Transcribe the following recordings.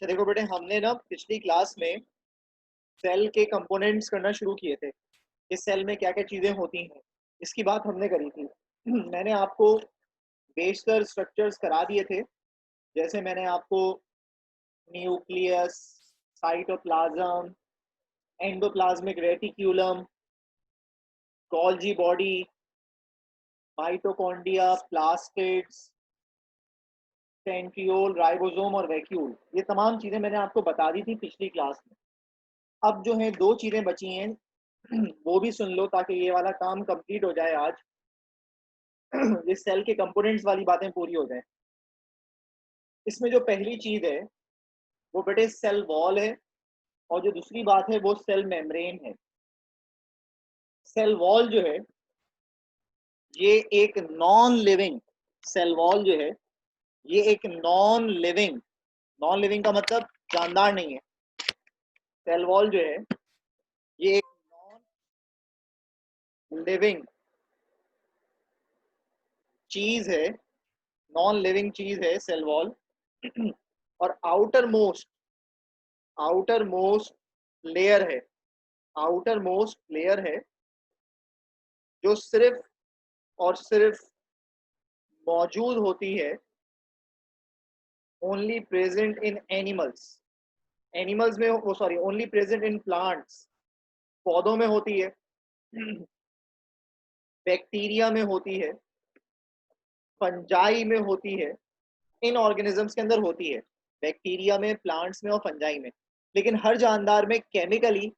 अच्छा देखो बेटे, हमने ना पिछली क्लास में सेल के कंपोनेंट्स करना शुरू किए थे। इस सेल में क्या क्या चीजें होती हैं, इसकी बात हमने करी थी। मैंने आपको बेशतर स्ट्रक्चर्स करा दिए थे। जैसे मैंने आपको nucleus, cytoplasm, endoplasmic reticulum, Golgi body, mitochondria, plastids, centriole, ribosome और वैक्यूल, ये तमाम चीजें मैंने आपको बता दी थी पिछली क्लास में। अब जो है दो चीजें बची हैं, वो भी सुन लो ताकि ये वाला काम कंप्लीट हो जाए आज। ये सेल के कंपोनेंट्स वाली बातें पूरी हो जाए। इसमें जो पहली चीज है वो बेटे सेल वॉल है, और जो दूसरी बात है वो सेल मेम्ब्रेन है। सेल वॉल जो है ये एक नॉन लिविंग, सेल वॉल जो है ये एक नॉन लिविंग का मतलब जानदार नहीं है। सेल वॉल जो है ये एक नॉन लिविंग चीज है, नॉन लिविंग चीज है सेल वॉल। और आउटर मोस्ट लेयर है, आउटर मोस्ट लेयर है जो सिर्फ और सिर्फ मौजूद होती है only present in animals. Animals में वो sorry only present in plants, पौधों में होती है, बैक्टीरिया में होती है, फंजाई में होती है, इन ऑर्गेनिजम्स के अंदर होती है, बैक्टीरिया में, प्लांट्स में और फंजाई में। लेकिन हर जानदार में केमिकली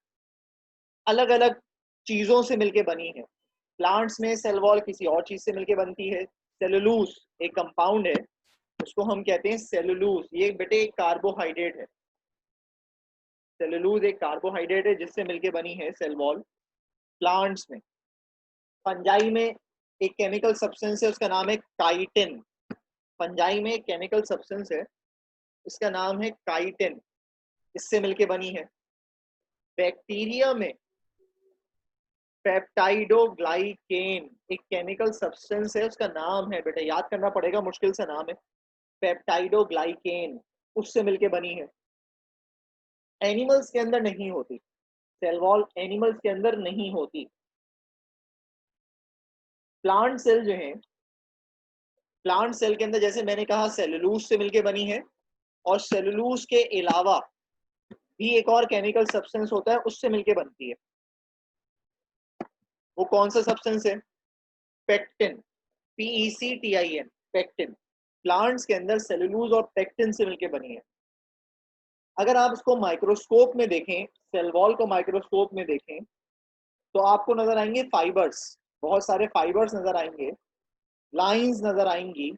अलग अलग चीजों से मिलके बनी है। प्लांट्स में सेल वॉल किसी और चीज से मिलके बनती है। सेलुलोज एक कंपाउंड है, उसको हम कहते हैं सेलुलोज। ये बेटे एक कार्बोहाइड्रेट है। सेलुलोज एक कार्बोहाइड्रेट है जिससे मिलके बनी है सेल वॉल प्लांट्स में। फंजाई में एक केमिकल सब्सटेंस है, उसका नाम है काइटिन। फंजाई में एक केमिकल सब्सटेंस है, इसका नाम है काइटिन, इससे मिलके बनी है। बैक्टीरिया में पेप्टाइडोग्लाइकेन एक केमिकल सब्सटेंस है, उसका नाम है बेटा, याद करना पड़ेगा, मुश्किल सा नाम है, पेप्टाइडोग्लाइकेन, उससे मिलके बनी है। एनिमल्स के अंदर नहीं होती सेल वॉल, एनिमल्स के अंदर नहीं होती। प्लांट सेल जो है, प्लांट सेल के अंदर जैसे मैंने कहा सेलुलोज से मिलके बनी है, और सेलुलोज के अलावा भी एक और केमिकल सब्सटेंस होता है, उससे मिलके बनती है। वो कौन सा सब्सटेंस है? Pectin, PECTIN, pectin. प्लांट्स के अंदर सेलुलोज और पेक्टिन से मिलके बनी है। अगर आप इसको माइक्रोस्कोप में देखें, सेल वॉल को माइक्रोस्कोप में देखें, तो आपको नजर आएंगे फाइबर्स, बहुत सारे फाइबर्स नजर आएंगे, लाइंस नजर आएंगी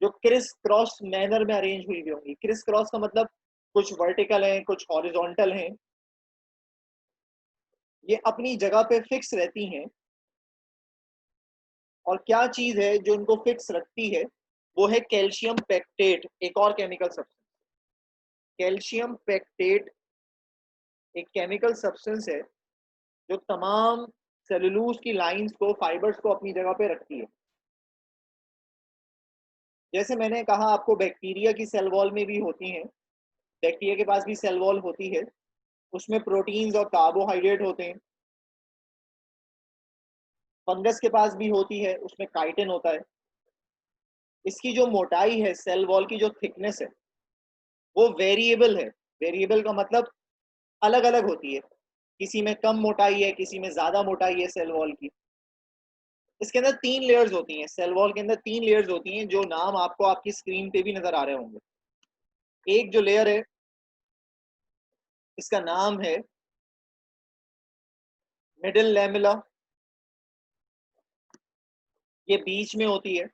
जो क्रिस क्रॉस मैनर में अरेंज हुई हुई होंगी। क्रिस क्रॉस का मतलब कुछ वर्टिकल हैं, कुछ हॉरिजॉन्टल हैं, ये अपनी जगह पे फिक्स रहती हैं। और क्या चीज है जो इनको फिक्स रखती है? वो है कैल्शियम पेक्टेट, एक और केमिकल सब्सटेंस। कैल्शियम पेक्टेट एक केमिकल सब्सटेंस है जो तमाम सेलुलोज की लाइंस को, फाइबर्स को अपनी जगह पे रखती है। जैसे मैंने कहा आपको, बैक्टीरिया की सेल वॉल में भी होती हैं, बैक्टीरिया के पास भी सेल वॉल होती है, उसमें प्रोटीन्स और कार्बोहाइड्रेट होते हैं। फंगस के पास भी होती है, उसमें काइटिन होता है। इसकी जो मोटाई है, सेल वॉल की जो थिकनेस है, वो वेरिएबल है। वेरिएबल का मतलब अलग अलग होती है, किसी में कम मोटाई है, किसी में ज्यादा मोटाई है सेल वॉल की। इसके अंदर 3 लेयर्स होती हैं, सेल वॉल के अंदर 3 लेयर्स होती हैं, जो नाम आपको आपकी स्क्रीन पे भी नजर आ रहे होंगे। एक जो लेयर है, इसका नाम है मिडिल लैमेला, ये बीच में होती है।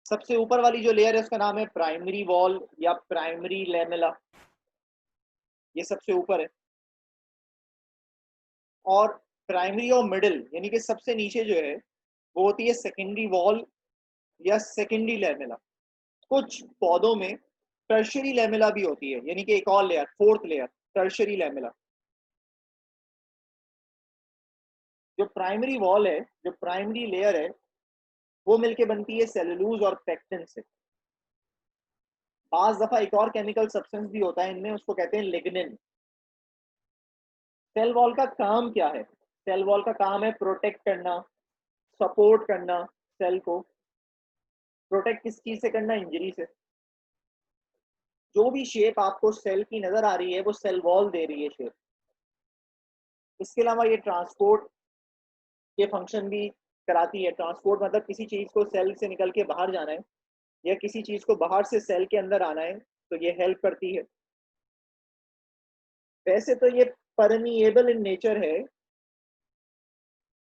सबसे ऊपर वाली जो लेयर है उसका नाम है प्राइमरी वॉल या प्राइमरी लैमेला, ये सबसे ऊपर है। और प्राइमरी और मिडिल यानी कि सबसे नीचे जो है वो होती है सेकेंडरी वॉल या सेकेंडरी लैमेला। कुछ पौधों में टर्शरी लैमेला भी होती है, यानी कि एक और layer, fourth layer, tertiary lamella. जो प्राइमरी वॉल है, जो प्राइमरी लेयर है, वो मिलके बनती है सेलुलोज और पेक्टिन से। बाज दफा एक और केमिकल सब्सटेंस भी होता है इनमें, उसको कहते हैं लिग्निन। सेल वॉल का काम क्या है? सेल वॉल का काम है प्रोटेक्ट करना, सपोर्ट करना सेल को। प्रोटेक्ट किस चीज से करना? इंजरी से। जो भी शेप आपको सेल की नजर आ रही है वो सेल वॉल दे रही है शेप। इसके अलावा ये ट्रांसपोर्ट के फंक्शन भी कराती है। ट्रांसपोर्ट मतलब किसी चीज को सेल से निकल के बाहर जाना है या किसी चीज को बाहर से सेल के अंदर आना है, तो ये हेल्प करती है। वैसे तो ये परमिएबल इन नेचर है।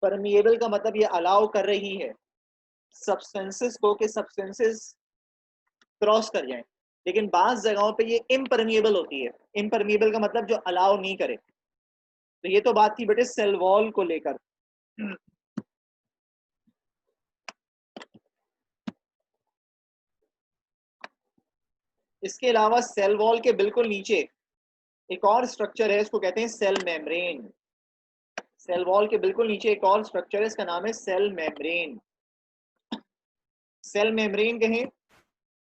परमिएबल का मतलब ये अलाउ कर रही है सब्सटेंसेस को कि सब्सटेंसेस क्रॉस कर जाएं, लेकिन बाज जगहों पे ये इम्परमिएबल होती है। इम्परमिएबल का मतलब जो अलाउ नहीं करे। तो ये तो बात थी बेटे सेल वॉल को लेकर। इसके अलावा सेल वॉल के बिल्कुल नीचे एक और स्ट्रक्चर है, इसको कहते हैं सेल मेम्ब्रेन। सेल वॉल के बिल्कुल नीचे एक और स्ट्रक्चर है, इसका नाम है सेल मेम्ब्रेन। सेल मेम्ब्रेन कहें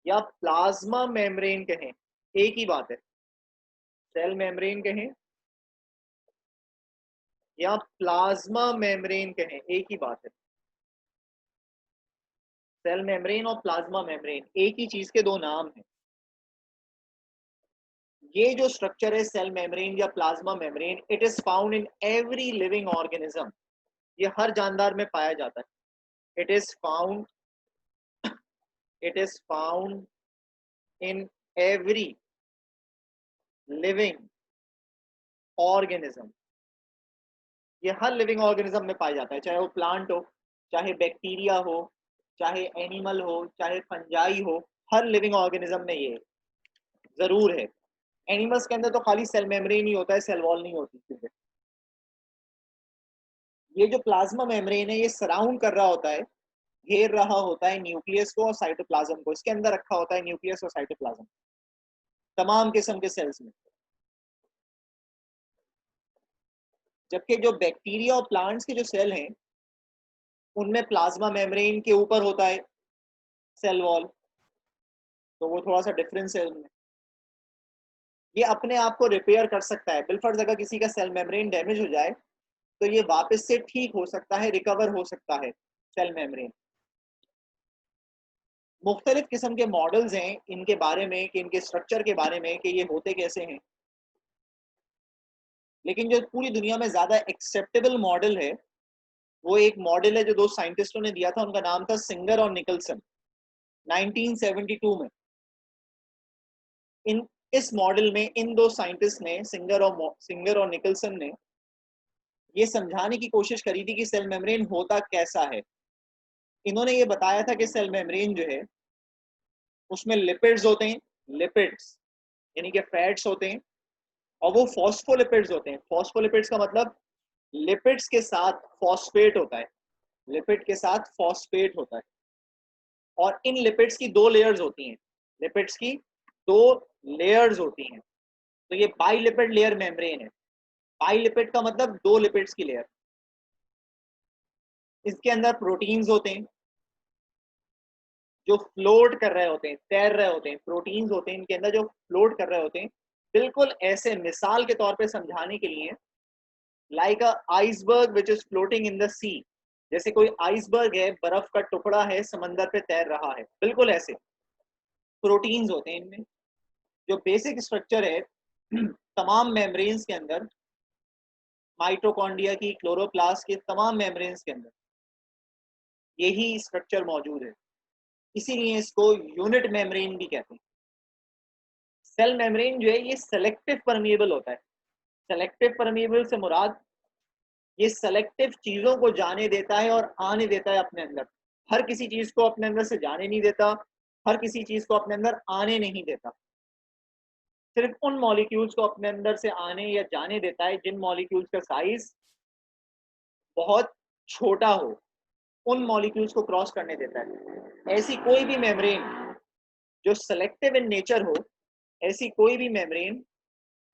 या प्लाज्मा मेम्ब्रेन कहें, एक ही बात है। सेल मेम्ब्रेन कहें या प्लाज्मा मेम्ब्रेन कहें, एक ही बात है। सेल मेम्ब्रेन और प्लाज्मा मेम्ब्रेन एक ही चीज के दो नाम हैं। ये जो स्ट्रक्चर है सेल मेम्ब्रेन या plasma membrane, it is found in every living organism. ये हर जानदार में पाया जाता है। It is found in every living organism. ये हर लिविंग ऑर्गेनिज्म में पाया जाता है, चाहे वो प्लांट हो, चाहे बैक्टीरिया हो, चाहे एनिमल हो, चाहे फंजाई हो। हर लिविंग ऑर्गेनिज्म में ये जरूर है। एनिमल्स के अंदर तो खाली सेल मेम्ब्रेन ही होता है, सेल वॉल नहीं होती। ये जो प्लाज्मा मेम्ब्रेन है ये सराउंड कर रहा होता है, घेर रहा होता है न्यूक्लियस को और साइटोप्लाज्म को। इसके अंदर रखा होता है न्यूक्लियस और साइटोप्लाज्म तमाम किस्म के सेल्स में। जबकि जो बैक्टीरिया और प्लांट्स के जो सेल हैं उनमें प्लाज्मा मेम्ब्रेन के ऊपर होता है सेल वॉल, तो वो थोड़ा सा डिफरेंस है उनमें। ये अपने आप को रिपेयर कर सकता है। बिलफर्ज अगर किसी का सेल मेम्ब्रेन डैमेज हो जाए तो ये वापस से ठीक हो सकता है, रिकवर हो सकता है सेल मेम्ब्रेन। मुख्तलिफ किस्म के मॉडल्स हैं इनके बारे में कि इनके स्ट्रक्चर के बारे में कि ये होते कैसे हैं, लेकिन जो पूरी दुनिया में ज्यादा एक्सेप्टेबल मॉडल है वो एक मॉडल है जो दो साइंटिस्टों ने दिया था, उनका नाम था सिंगर और निकलसन, 1972 में। इन इस मॉडल में इन दो साइंटिस्ट ने, सिंगर और निकलसन ने, ये समझाने की कोशिश करी थी कि सेल मेम्ब्रेन होता कैसा है। इन्होंने ये बताया था कि सेल मेम्ब्रेन जो है उसमें लिपिड्स होते हैं, लिपिड्स यानी कि फैट्स होते हैं, और वो फॉस्फोलिपिड्स होते हैं। फॉस्फोलिपिड्स का मतलब लिपिड्स के साथ फॉस्फेट होता है, लिपिड के साथ फॉस्फेट होता है। और इन लिपिड्स की दो लेयर्स होती हैं, लिपिड्स की दो लेयर्स होती हैं। तो ये बाइलिपिड लेयर मेम्ब्रेन है। बाइलिपिड का मतलब दो लिपिड्स की लेयर। इसके अंदर प्रोटीन्स होते हैं जो फ्लोट कर रहे होते हैं, तैर रहे होते हैं। प्रोटीन्स होते हैं इनके अंदर जो फ्लोट कर रहे होते हैं। बिल्कुल ऐसे मिसाल के तौर पे समझाने के लिए, like a iceberg which is floating in the sea. जैसे कोई आइसबर्ग है, बर्फ का टुकड़ा है, समंदर पे तैर रहा है, बिल्कुल ऐसे प्रोटीन्स होते हैं इनमें। जो बेसिक स्ट्रक्चर है तमाम मेम्ब्रेन्स के अंदर, माइटोकॉन्ड्रिया की, क्लोरोप्लास्ट की, तमाम मेम्ब्रेन्स के अंदर यही स्ट्रक्चर मौजूद है। इसीलिए इसको यूनिट मेम्ब्रेन भी कहते हैं। सेल मेम्ब्रेन जो है ये सेलेक्टिव परमिएबल होता है। सेलेक्टिव परमिएबल से मुराद ये सेलेक्टिव चीजों को जाने देता है और आने देता है अपने अंदर। हर किसी चीज को अपने अंदर से जाने नहीं देता, हर किसी चीज को अपने अंदर आने नहीं देता। सिर्फ उन मॉलिक्यूल्स को अपने अंदर से आने या जाने देता है जिन मॉलिक्यूल्स का साइज बहुत छोटा हो, उन मॉलिक्यूल्स को क्रॉस करने देता है। ऐसी कोई भी मेम्ब्रेन जो सेलेक्टिव इन नेचर हो, ऐसी कोई भी मेम्ब्रेन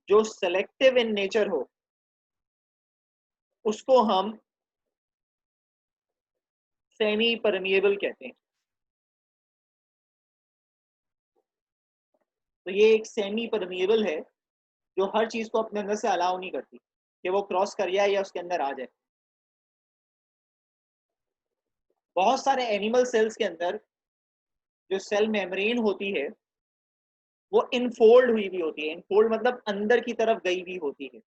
जो सेलेक्टिव इन नेचर हो, उसको हम सेमी परमिएबल कहते हैं। तो ये एक सेमी परमिएबल है जो हर चीज को अपने अंदर से अलाउ नहीं करती कि वो क्रॉस कर जाए या उसके अंदर आ जाए। बहुत सारे एनिमल सेल्स के अंदर जो सेल मेम्ब्रेन होती है वो इनफोल्ड हुई भी होती है। इनफोल्ड मतलब अंदर की तरफ गई भी होती है।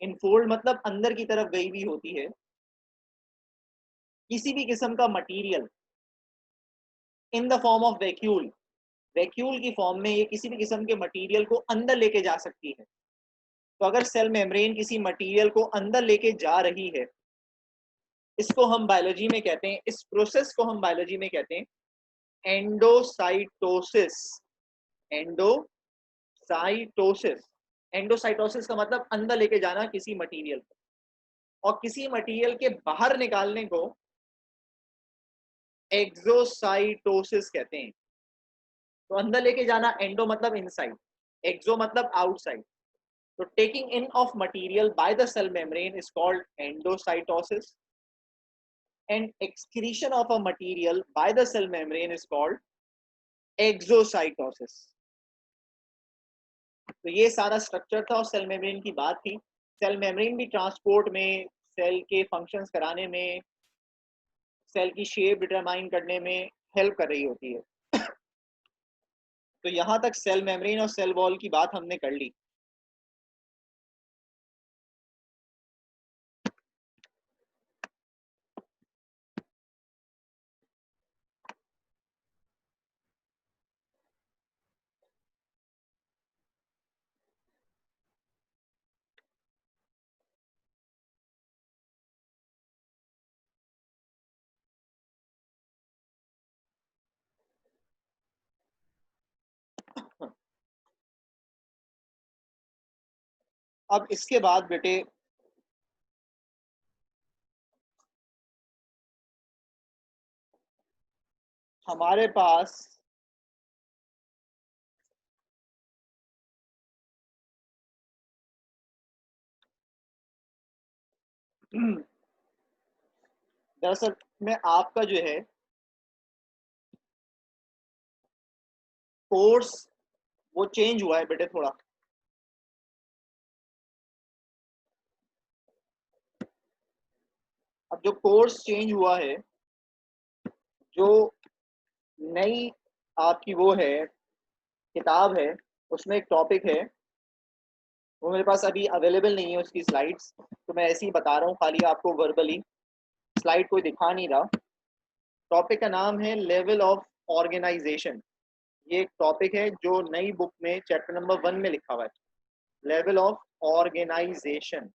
इनफोल्ड मतलब अंदर की तरफ गई भी होती है। किसी भी किस्म का material in the form of vacuole, vacuole की फॉर्म में ये किसी भी किस्म के मटेरियल को अंदर लेके जा सकती है। तो अगर सेल मेम्ब्रेन किसी मटेरियल को अंदर लेके जा रही है, इसको हम बायोलॉजी में कहते हैं, इस प्रोसेस को हम बायोलॉजी में कहते हैं एंडोसाइटोसिस। एंडोसाइटोसिस, एंडोसाइटोसिस का मतलब अंदर लेके जाना किसी मटेरियल को, और किसी मटेरियल के बाहर निकालने को एक्सोसाइटोसिस कहते हैं। तो अंदर लेके जाना, एंडो मतलब इनसाइड, एक्सो मतलब आउटसाइड। तो taking in of material by the cell membrane is called endocytosis, and excretion of a material by the cell membrane is called exocytosis. तो ये सारा स्ट्रक्चर था और सेल मेम्ब्रेन की बात थी। सेल मेम्ब्रेन भी ट्रांसपोर्ट में, सेल के फंक्शंस कराने में, सेल की शेप डिटरमाइन करने में हेल्प कर रही होती है। तो यहाँ तक सेल मेम्ब्रेन और सेल वॉल की बात हमने कर ली। अब इसके बाद बेटे हमारे पास दरअसल में आपका जो है कोर्स वो चेंज हुआ है बेटे थोड़ा। अब जो कोर्स चेंज हुआ है, जो नई आपकी वो है किताब है, उसमें एक टॉपिक है, वो मेरे पास अभी अवेलेबल नहीं है उसकी स्लाइड्स, तो मैं ऐसे ही बता रहा हूँ खाली आपको वर्बली, स्लाइड कोई दिखा नहीं रहा। टॉपिक का नाम है लेवल ऑफ ऑर्गेनाइजेशन। ये एक टॉपिक है जो नई बुक में चैप्टर नंबर 1 में लिखा हुआ है, लेवल ऑफ ऑर्गेनाइजेशन।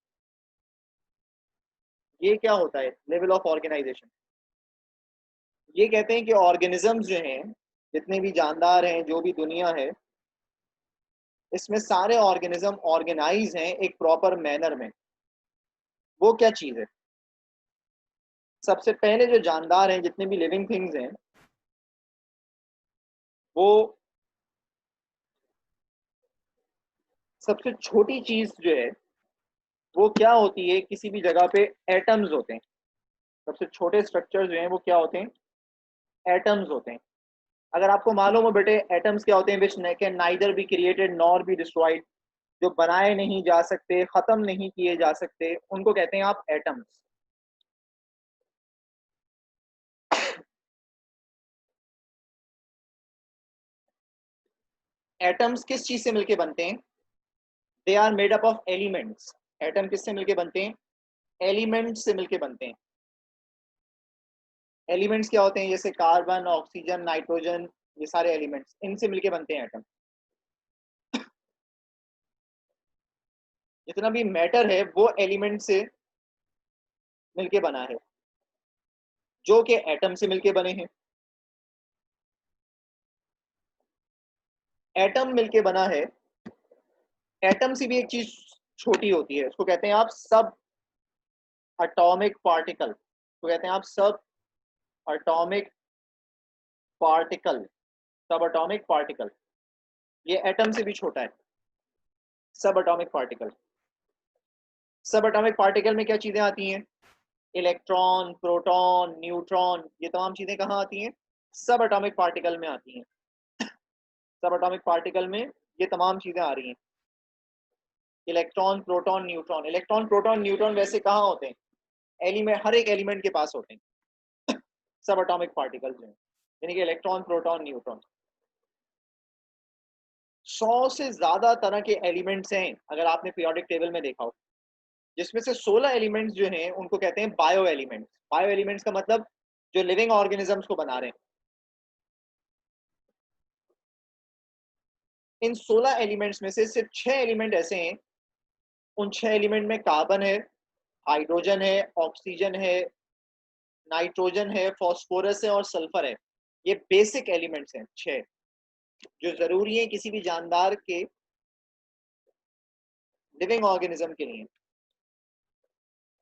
ये क्या होता है लेवल ऑफ ऑर्गेनाइजेशन? ये कहते हैं कि ऑर्गेनिजम्स जो हैं, जितने भी जानदार हैं, जो भी दुनिया है, इसमें सारे ऑर्गेनिज्म ऑर्गेनाइज हैं एक प्रॉपर मैनर में। वो क्या चीज है? सबसे पहले जो जानदार हैं, जितने भी लिविंग थिंग्स हैं, वो सबसे छोटी चीज जो है वो क्या होती है? किसी भी जगह पे एटम्स होते हैं। सबसे छोटे स्ट्रक्चर जो हैं वो क्या होते हैं? एटम्स होते हैं। अगर आपको मालूम हो बेटे एटम्स क्या होते हैं, which can neither be created nor be destroyed, जो बनाए नहीं जा सकते, खत्म नहीं किए जा सकते, उनको कहते हैं आप एटम्स। एटम्स किस चीज से मिलके बनते हैं? They are made up of elements. Atom किससे मिलके बनते हैं? एलिमेंट्स से मिलके बनते हैं। एलिमेंट्स क्या होते हैं? जैसे कार्बन, ऑक्सीजन, नाइट्रोजन, ये सारे एलिमेंट्स इनसे मिलके बनते हैं एटम। जितना भी मैटर है वो एलिमेंट से मिलके बना है, जो कि एटम से मिलके बने हैं। एटम मिलके बना है। एटम से भी एक चीज छोटी होती है, उसको कहते हैं आप सब एटॉमिक पार्टिकल। तो कहते हैं आप सब एटॉमिक पार्टिकल, सब एटॉमिक पार्टिकल। ये एटम से भी छोटा है, सब एटॉमिक पार्टिकल। सब एटॉमिक पार्टिकल में क्या चीजें आती हैं? इलेक्ट्रॉन, प्रोटॉन, न्यूट्रॉन, ये तमाम चीजें कहाँ आती हैं? सब एटॉमिक पार्टिकल में आती हैं। सब एटॉमिक पार्टिकल में ये तमाम चीजें आ रही हैं। Electron, proton, neutron. Electron, proton, neutron वैसे कहाँ होते हैं? एलिमेंट, हर एक एलिमेंट के पास होते हैं सब एटॉमिक पार्टिकल जो है, यानी कि इलेक्ट्रॉन, प्रोटॉन, न्यूट्रॉन। 100 से ज्यादा तरह के एलिमेंट्स हैं अगर आपने पीरियोडिक टेबल में देखा हो, जिसमें से 16 एलिमेंट्स जो हैं उनको कहते हैं बायो एलिमेंट्स। बायो एलिमेंट्स का मतलब जो लिविंग ऑर्गेनिजम्स को बना रहे हैं। इन 16 एलिमेंट्स में से सिर्फ 6 एलिमेंट ऐसे हैं, उन 6 एलिमेंट में कार्बन है, हाइड्रोजन है, ऑक्सीजन है, नाइट्रोजन है, फास्फोरस है और सल्फर है। ये बेसिक एलिमेंट्स हैं 6, जो जरूरी है किसी भी जानदार के लिविंग ऑर्गेनिज्म के लिए।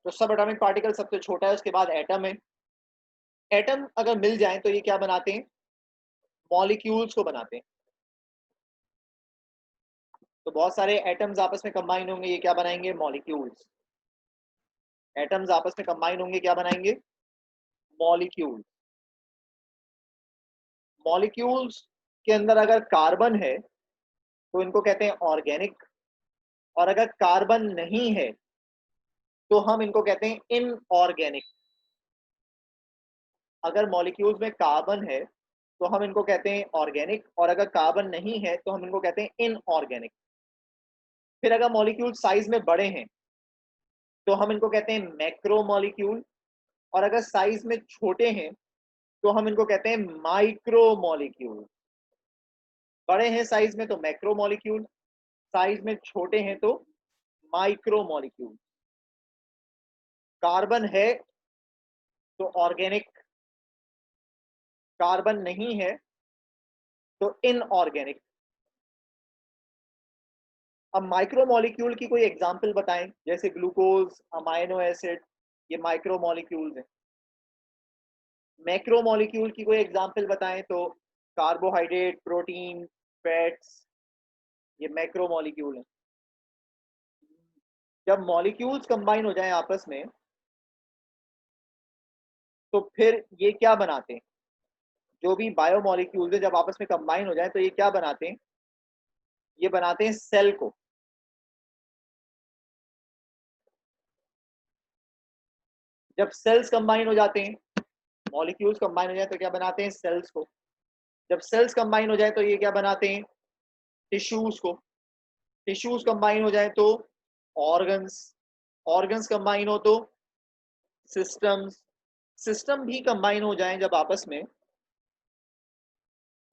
तो सब एटॉमिक पार्टिकल सबसे छोटा है, उसके बाद एटम है। एटम अगर मिल जाए तो ये क्या बनाते हैं? मॉलिक्यूल्स को बनाते हैं। तो बहुत सारे एटम्स आपस में कंबाइन होंगे, ये क्या बनाएंगे? मॉलिक्यूल्स। एटम्स आपस में कंबाइन होंगे, क्या बनाएंगे? मॉलिक्यूल्स। मॉलिक्यूल्स के अंदर अगर कार्बन है तो इनको कहते हैं ऑर्गेनिक, और अगर कार्बन नहीं है तो हम इनको कहते हैं इनऑर्गेनिक। अगर मॉलिक्यूल्स में कार्बन है तो हम इनको कहते हैं ऑर्गेनिक, और अगर कार्बन नहीं है तो हम इनको कहते हैं इनऑर्गेनिक। फिर अगर मॉलिक्यूल साइज में बड़े हैं तो हम इनको कहते हैं मैक्रो मॉलिक्यूल, और अगर साइज में छोटे हैं तो हम इनको कहते हैं माइक्रो मॉलिक्यूल। बड़े हैं साइज में तो मैक्रो मॉलिक्यूल, साइज में छोटे हैं तो माइक्रो मॉलिक्यूल। कार्बन है तो ऑर्गेनिक, कार्बन नहीं है तो इनऑर्गेनिक। अब माइक्रो मॉलिक्यूल की कोई एग्जांपल बताएं, जैसे ग्लूकोज, अमाइनो एसिड, ये माइक्रो मॉलिक्यूल्स हैं। मैक्रो मॉलिक्यूल की कोई एग्जांपल बताएं तो कार्बोहाइड्रेट, प्रोटीन, फैट्स, ये मैक्रो मॉलिक्यूल हैं। जब मॉलिक्यूल्स कंबाइन हो जाएं आपस में तो फिर ये क्या बनाते हैं? जो भी बायो मॉलिक्यूल्स है जब आपस में कंबाइन हो जाए तो ये क्या बनाते हैं? ये बनाते हैं सेल को। जब सेल्स कंबाइन हो जाते हैं, मॉलिक्यूल्स कंबाइन हो जाए तो क्या बनाते हैं? सेल्स को। जब सेल्स कंबाइन हो जाए तो ये क्या बनाते हैं? टिश्यूज को। टिश्यूज कंबाइन हो जाए तो ऑर्गन्स। ऑर्गन्स कंबाइन हो तो सिस्टम्स। सिस्टम भी कंबाइन हो जाएं जब आपस में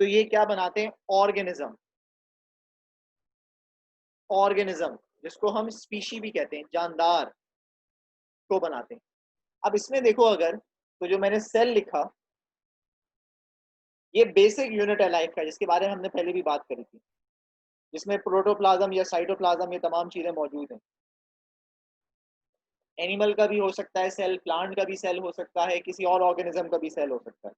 तो ये क्या बनाते हैं? ऑर्गेनिज्म। ऑर्गेनिज्म, जिसको हम स्पीशी भी कहते हैं, जानदार को बनाते हैं। अब इसमें देखो, अगर तो जो मैंने सेल लिखा, ये बेसिक यूनिट है लाइफ का, जिसके बारे में हमने पहले भी बात करी थी, जिसमें प्रोटोप्लाज्म या साइटोप्लाज्म, ये तमाम चीजें मौजूद हैं। एनिमल का भी हो सकता है सेल, प्लांट का भी सेल हो सकता है, किसी और ऑर्गेनिज्म का भी सेल हो सकता है।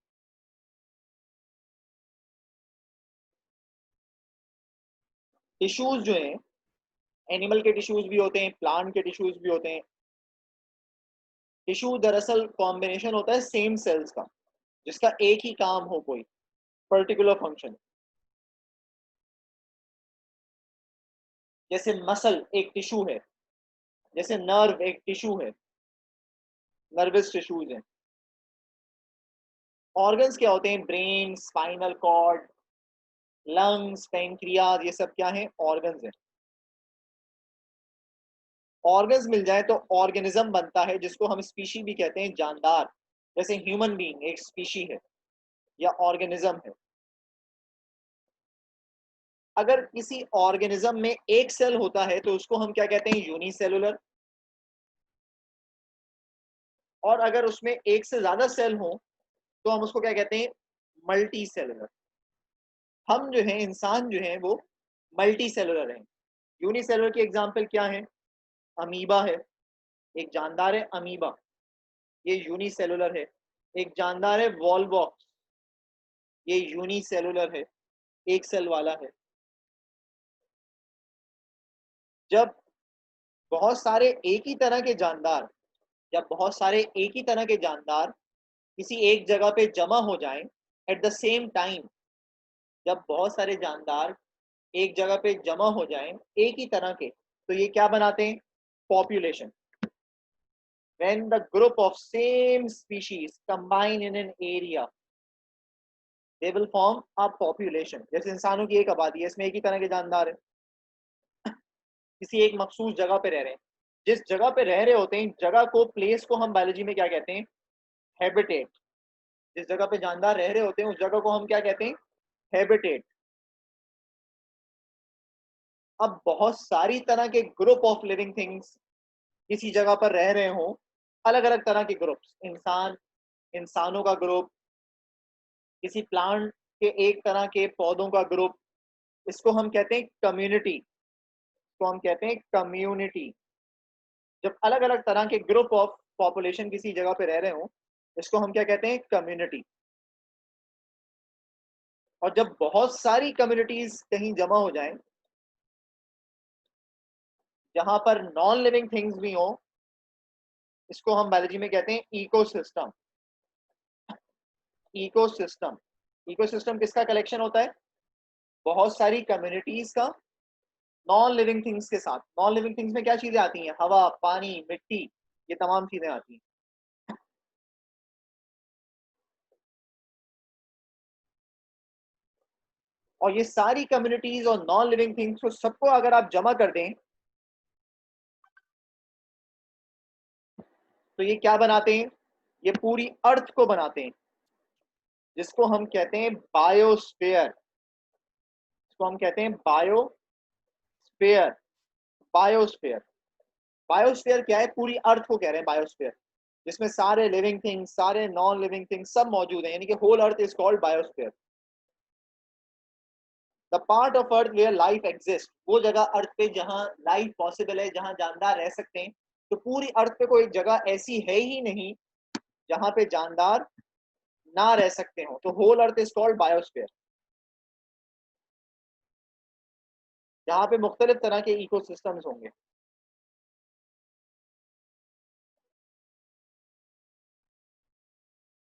टिश्यूज जो हैं, एनिमल के टिश्यूज भी होते हैं, प्लांट के टिश्यूज भी होते हैं। टिश्यू दरअसल कॉम्बिनेशन होता है सेम सेल्स का, जिसका एक ही काम हो, कोई पर्टिकुलर फंक्शन। जैसे मसल एक टिश्यू है, जैसे नर्व एक टिश्यू है, नर्वस टिश्यूज हैं। ऑर्गन्स क्या होते हैं? Brain, spinal cord, lungs, pancreas, ये सब क्या है? ऑर्गन्स हैं। ऑर्गन्स मिल जाए तो ऑर्गेनिज्म बनता है, जिसको हम स्पीशी भी कहते हैं, जानदार। जैसे ह्यूमन बीइंग एक स्पीशी है या ऑर्गेनिज्म है। अगर किसी ऑर्गेनिज्म में एक सेल होता है तो उसको हम क्या कहते हैं? यूनिसेलुलर। और अगर उसमें एक से ज्यादा सेल हो तो हम उसको क्या कहते हैं? Multi cellular. हम जो है, इंसान जो है, वो मल्टी सेलुलर है। यूनिसेलुलर की एग्जांपल क्या है? अमीबा है, एक जानदार है अमीबा, ये यूनिसेलुलर है। एक जानदार है वॉलवॉक्स, ये यूनिसेलुलर है, एक सेल वाला है। जब बहुत सारे एक ही तरह के जानदार जब बहुत सारे एक ही तरह के जानदार किसी एक जगह पे जमा हो जाएं एट द सेम टाइम, जब बहुत सारे जानदार एक जगह पे जमा हो जाएं एक ही तरह के, तो ये क्या बनाते हैं? Population. When the group of same species combine in an area, they will form a population। जैसे इंसानों की एक आबादी है, इसमें एक ही तरह के जानदार है, किसी एक मखसूस जगह पे रह रहे हैं। जिस जगह पे रह रहे होते हैं, जगह को, प्लेस को हम बायोलॉजी में क्या कहते हैं? हैबिटेट। जिस जगह पे जानदार रह रहे होते हैं उस जगह को हम क्या कहते हैं? हैबिटेट। अब बहुत सारी तरह के ग्रुप ऑफ लिविंग थिंग्स किसी जगह पर रह रहे हों, अलग अलग तरह के ग्रुप्स, इंसानों का ग्रुप, किसी प्लांट के एक तरह के पौधों का ग्रुप, इसको हम कहते हैं कम्युनिटी। इसको हम कहते हैं कम्युनिटी। जब अलग अलग तरह के ग्रुप ऑफ पॉपुलेशन किसी जगह पे रह रहे हों, इसको हम क्या कहते हैं? कम्युनिटी। और जब बहुत सारी कम्युनिटीज कहीं जमा हो जाएं, जहां पर नॉन लिविंग थिंग्स भी हों, इसको हम बायोलॉजी में कहते हैं इकोसिस्टम। इकोसिस्टम। इकोसिस्टम किसका कलेक्शन होता है? बहुत सारी कम्युनिटीज का, नॉन लिविंग थिंग्स के साथ। नॉन लिविंग थिंग्स में क्या चीजें आती हैं? हवा, पानी, मिट्टी, ये तमाम चीजें आती हैं। और ये सारी कम्युनिटीज और नॉन लिविंग थिंग्स को, सबको अगर आप जमा कर दें, तो ये क्या बनाते हैं? ये पूरी अर्थ को बनाते हैं, जिसको हम कहते हैं बायोस्फीयर। इसको हम कहते हैं बायोस्फीयर। बायोस्फीयर। बायोस्फीयर क्या है? पूरी अर्थ को कह रहे हैं बायोस्फीयर, जिसमें सारे लिविंग थिंग्स, सारे नॉन लिविंग थिंग्स सब मौजूद हैं, यानी कि whole earth is called biosphere. The part of earth where life exist, वो जगह अर्थ पे जहां लाइफ पॉसिबल है, जहां जानदार रह सकते हैं। तो पूरी अर्थ पे कोई जगह ऐसी है ही नहीं जहां पे जानदार ना रह सकते हो, तो whole earth is called biosphere, जहां पे मुख्तलिफ तरह के इकोसिस्टम्स होंगे।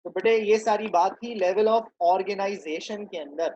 तो बेटे ये सारी बात थी लेवल ऑफ ऑर्गेनाइजेशन के अंदर।